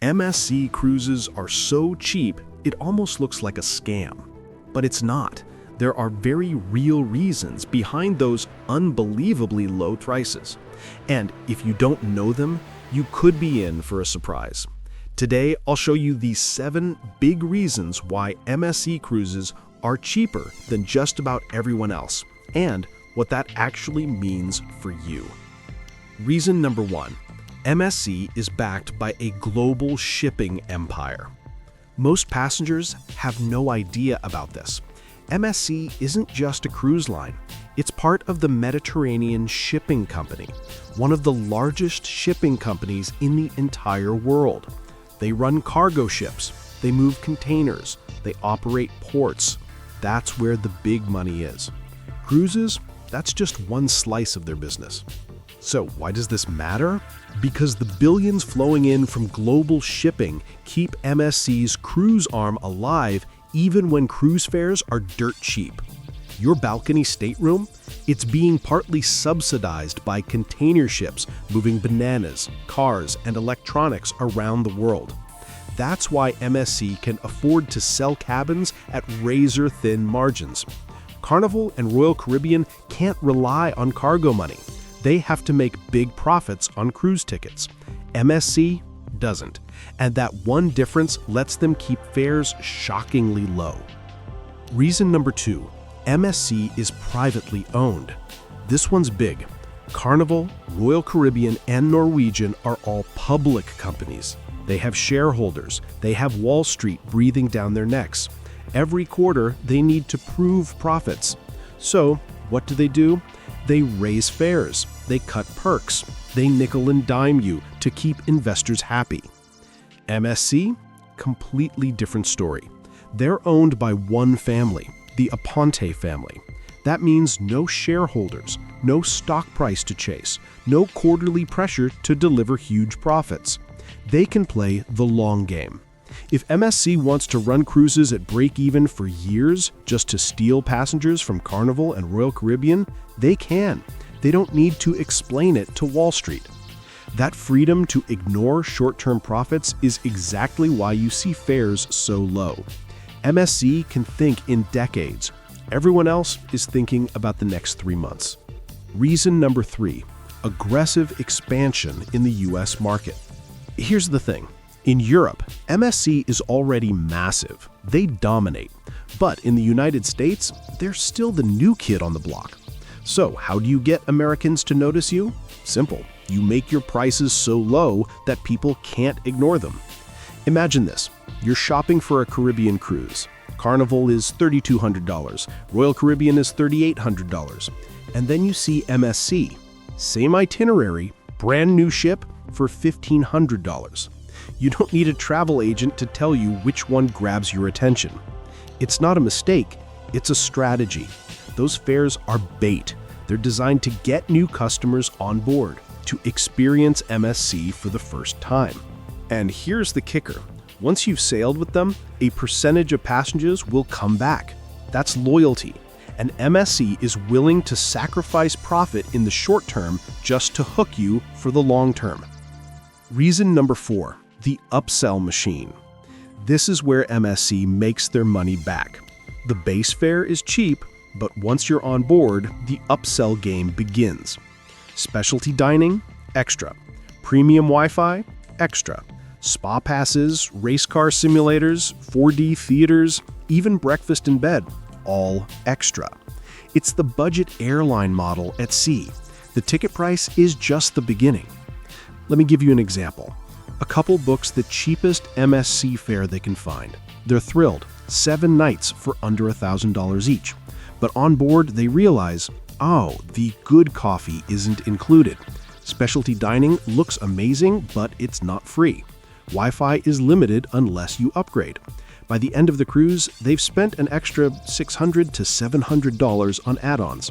MSC Cruises are so cheap, it almost looks like a scam. But it's not. There are very real reasons behind those unbelievably low prices. And if you don't know them, you could be in for a surprise. Today, I'll show you the 7 big reasons why MSC Cruises are cheaper than just about everyone else, and what that actually means for you. Reason number 1. MSC is backed by a global shipping empire. Most passengers have no idea about this. MSC isn't just a cruise line. It's part of the Mediterranean Shipping Company, one of the largest shipping companies in the entire world. They run cargo ships, they move containers, they operate ports. That's where the big money is. Cruises, that's just one slice of their business. So why does this matter? Because the billions flowing in from global shipping keep MSC's cruise arm alive even when cruise fares are dirt cheap. Your balcony stateroom? It's being partly subsidized by container ships moving bananas, cars, and electronics around the world. That's why MSC can afford to sell cabins at razor-thin margins. Carnival and Royal Caribbean can't rely on cargo money. They have to make big profits on cruise tickets. MSC doesn't, and that one difference lets them keep fares shockingly low. Reason number 2. MSC is privately owned. This one's big. Carnival, Royal Caribbean, and Norwegian are all public companies. They have shareholders. They have Wall Street breathing down their necks. Every quarter, they need to prove profits. So, what do? They raise fares. They cut perks. They nickel and dime you to keep investors happy. MSC? Completely different story. They're owned by one family, the Aponte family. That means no shareholders, no stock price to chase, no quarterly pressure to deliver huge profits. They can play the long game. If MSC wants to run cruises at break-even for years just to steal passengers from Carnival and Royal Caribbean, they can. They don't need to explain it to Wall Street. That freedom to ignore short-term profits is exactly why you see fares so low. MSC can think in decades. Everyone else is thinking about the next 3 months. Reason number 3. Aggressive expansion in the US market. Here's the thing. In Europe, MSC is already massive. They dominate. But in the United States, they're still the new kid on the block. So how do you get Americans to notice you? Simple. You make your prices so low that people can't ignore them. Imagine this. You're shopping for a Caribbean cruise. Carnival is $3,200. Royal Caribbean is $3,800. And then you see MSC. Same itinerary, brand new ship for $1,500. You don't need a travel agent to tell you which one grabs your attention. It's not a mistake, it's a strategy. Those fares are bait. They're designed to get new customers on board, to experience MSC for the first time. And here's the kicker. Once you've sailed with them, a percentage of passengers will come back. That's loyalty. And MSC is willing to sacrifice profit in the short term just to hook you for the long term. Reason number 4. The upsell machine. This is where MSC makes their money back. The base fare is cheap, but once you're on board, the upsell game begins. Specialty dining? Extra. Premium Wi-Fi? Extra. Spa passes, race car simulators, 4D theaters, even breakfast in bed, all extra. It's the budget airline model at sea. The ticket price is just the beginning. Let me give you an example. A couple books the cheapest MSC fare they can find. They're thrilled, 7 nights for under $1,000 each. But on board, they realize, oh, the good coffee isn't included. Specialty dining looks amazing, but it's not free. Wi-Fi is limited unless you upgrade. By the end of the cruise, they've spent an extra $600 to $700 on add-ons.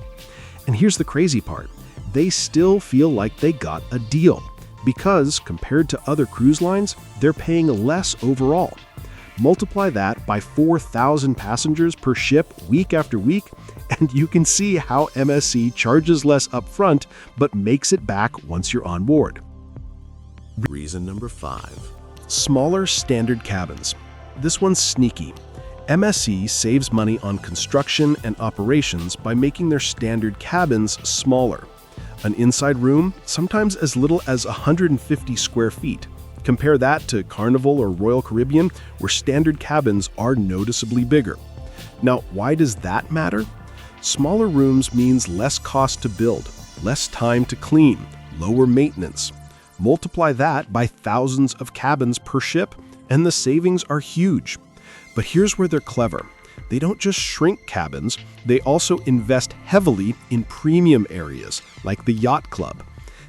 And here's the crazy part. They still feel like they got a deal. Because, compared to other cruise lines, they're paying less overall. Multiply that by 4,000 passengers per ship week after week, and you can see how MSC charges less upfront but makes it back once you're on board. Reason number 5. Smaller standard cabins. This one's sneaky. MSC saves money on construction and operations by making their standard cabins smaller. An inside room, sometimes as little as 150 square feet. Compare that to Carnival or Royal Caribbean, where standard cabins are noticeably bigger. Now, why does that matter? Smaller rooms means less cost to build, less time to clean, lower maintenance. Multiply that by thousands of cabins per ship, and the savings are huge. But here's where they're clever. They don't just shrink cabins, they also invest heavily in premium areas, like the yacht club.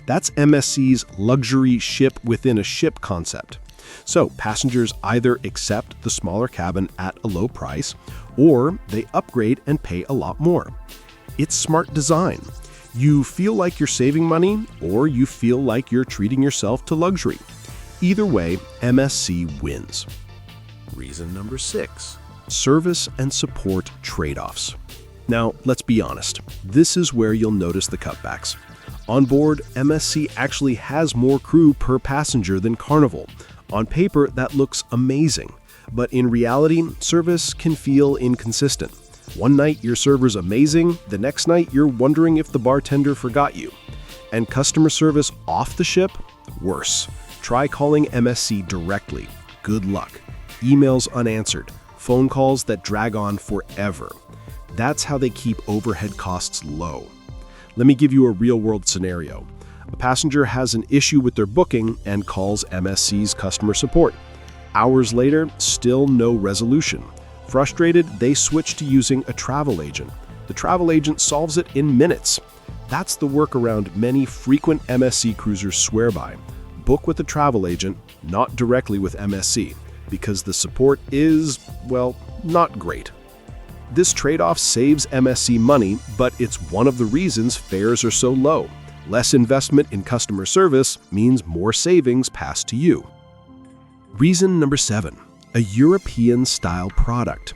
That's MSC's luxury ship within a ship concept. So passengers either accept the smaller cabin at a low price, or they upgrade and pay a lot more. It's smart design. You feel like you're saving money, or you feel like you're treating yourself to luxury. Either way, MSC wins. Reason number 6. Service and support trade-offs. Now, let's be honest. This is where you'll notice the cutbacks. Onboard, MSC actually has more crew per passenger than Carnival. On paper, that looks amazing. But in reality, service can feel inconsistent. One night, your server's amazing. The next night, you're wondering if the bartender forgot you. And customer service off the ship? Worse. Try calling MSC directly. Good luck. Emails unanswered. Phone calls that drag on forever. That's how they keep overhead costs low. Let me give you a real-world scenario. A passenger has an issue with their booking and calls MSC's customer support. Hours later, still no resolution. Frustrated, they switch to using a travel agent. The travel agent solves it in minutes. That's the workaround many frequent MSC cruisers swear by. Book with a travel agent, not directly with MSC, because the support is, well, not great. This trade-off saves MSC money, but it's one of the reasons fares are so low. Less investment in customer service means more savings passed to you. Reason number 7. A European-style product.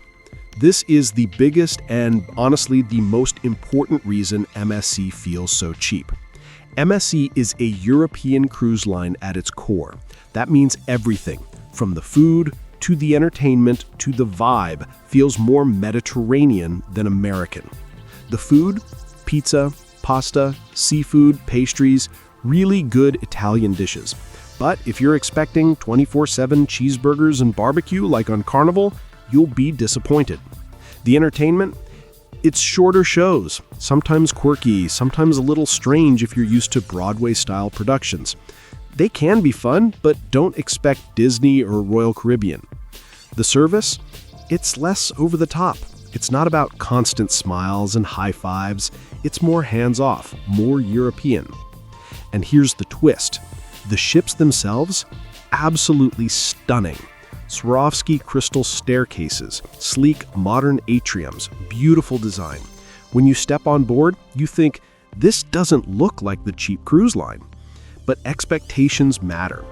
This is the biggest and, honestly, the most important reason MSC feels so cheap. MSC is a European cruise line at its core. That means everything, from the food to the entertainment to the vibe, feels more Mediterranean than American. The food, pizza, pasta, seafood, pastries, really good Italian dishes. But if you're expecting 24/7 cheeseburgers and barbecue like on Carnival, you'll be disappointed. The entertainment? It's shorter shows, sometimes quirky, sometimes a little strange if you're used to Broadway-style productions. They can be fun, but don't expect Disney or Royal Caribbean. The service? It's less over the top. It's not about constant smiles and high fives. It's more hands-off, more European. And here's the twist. The ships themselves? Absolutely stunning. Swarovski crystal staircases, sleek modern atriums, beautiful design. When you step on board, you think, this doesn't look like the cheap cruise line. But expectations matter.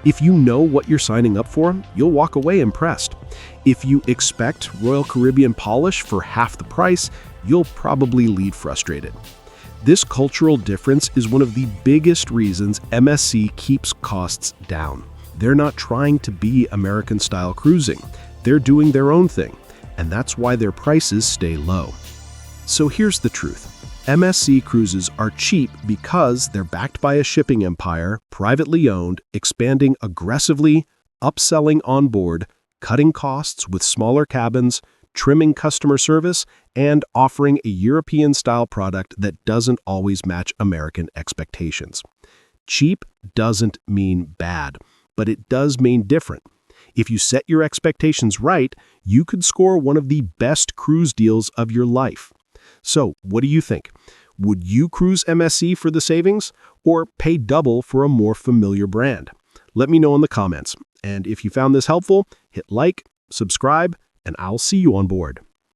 If you know what you're signing up for, you'll walk away impressed. If you expect Royal Caribbean polish for half the price, you'll probably leave frustrated. This cultural difference is one of the biggest reasons MSC keeps costs down. They're not trying to be American-style cruising. They're doing their own thing, and that's why their prices stay low. So here's the truth. MSC Cruises are cheap because they're backed by a shipping empire, privately owned, expanding aggressively, upselling onboard, cutting costs with smaller cabins, trimming customer service, and offering a European-style product that doesn't always match American expectations. Cheap doesn't mean bad, but it does mean different. If you set your expectations right, you could score one of the best cruise deals of your life. So, what do you think? Would you cruise MSC for the savings, or pay double for a more familiar brand? Let me know in the comments. And if you found this helpful, hit like, subscribe, and I'll see you on board.